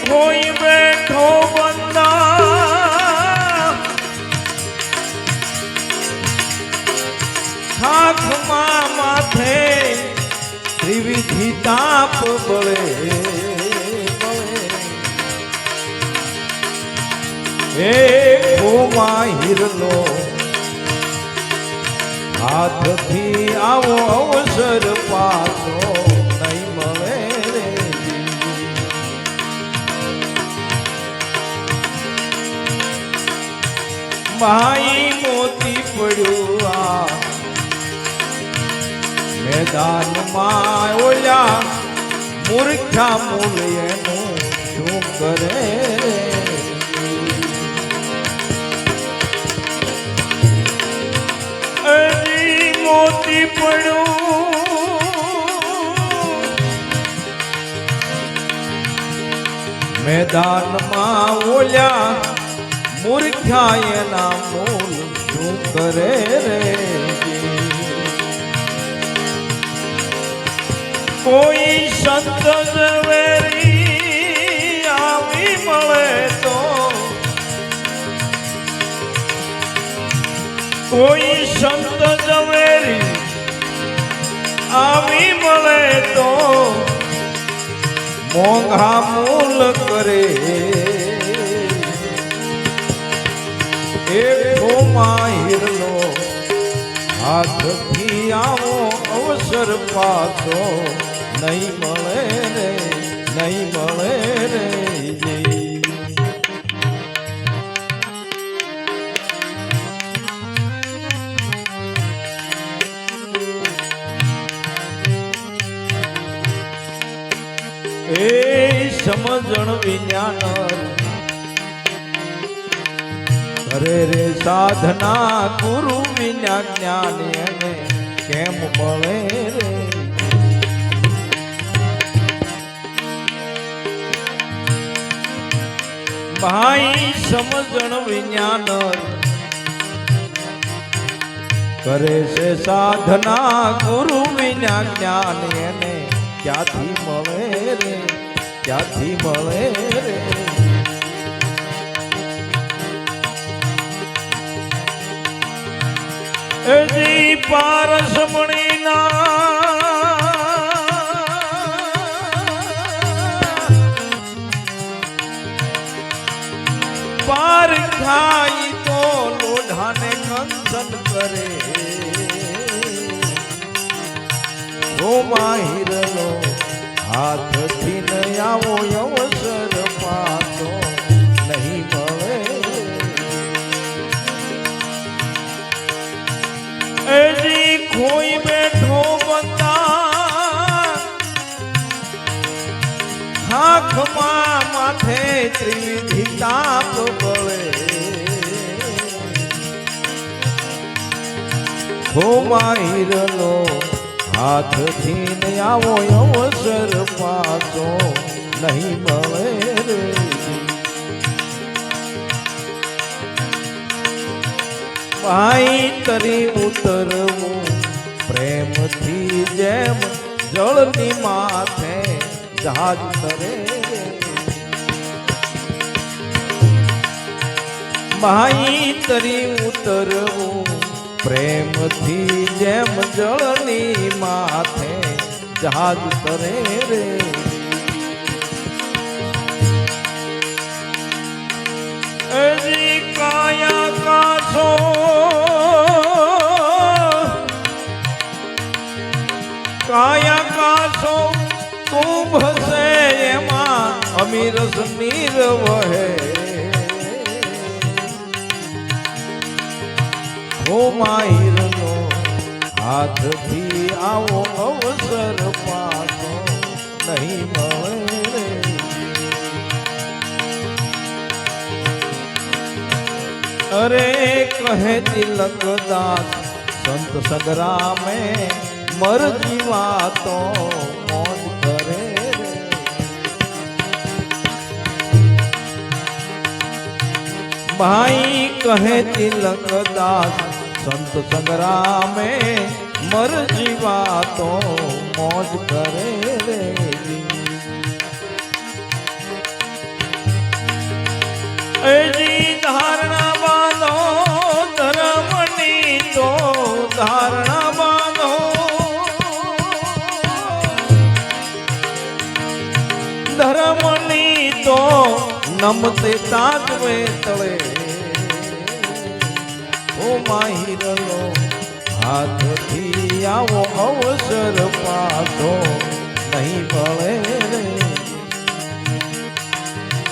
खोई बैठो बंदा खाख माथे त्रिविधि ताप बळे हे खोमा हिरलो हाथ थी आवो अवसर पाछो नहीं मळे रे भाई मोती पड्यो आ मैदान में ओल्या मूर्खा मूल्यनु शू करे मोती पड़ो मैदान में ओल्या मूर्खाए ना मूल शू करे रे कोई संत जवेरी आवी मळे तो कोई संत जवेरी आवी मळे तो मोंघा मूल करे एक खोमा हिरलो हाथ थी आवो अवसर पाछो नहीं मळे रे नहीं मळे रे ए समझण विज्ञान करे रे साधना गुरु विना ज्ञान ने केम मळे रे भाई समझण विज्ञान करे से साधना गुरु विना ज्ञान ने क्या थी मळे रे क्या थी मळे रे जी पारसमणी ना पार खाई तो लोढ़ाने कंचन करे हिरलो हाथ थी न आवो अवसर पाछो नहीं मळे जी खोई बैठो बंदा खाख माथे त्रिविधि ताप बळे खोमा हिरलो हाथ थी न आवो अवसर पाछो नहीं मळे रे भाई तरी उतरवू प्रेम थी जेम जळनी माथे जहाज तरे भाई तरी उतरवू प्रेम थी जेम जळनी माथे जहाज तरे रे जी काया काछो काया काछो कुंभ से एमा अमीरस नीर वहे खोमा हिरलो हाथ थी आवो अवसर पाछो नहीं मळे रे अरे कहे तिलक दास संत संग्राम में मर जीवा तो मौज करे रे भाई कहे तिलक दास संत संग्राम में मर जीवा तो मौज करे रे ધર્મની તો નમતે તાજવે તળે ઓ માહિરનો હાથથી આવો અવસર પાછો નહીં મળે રે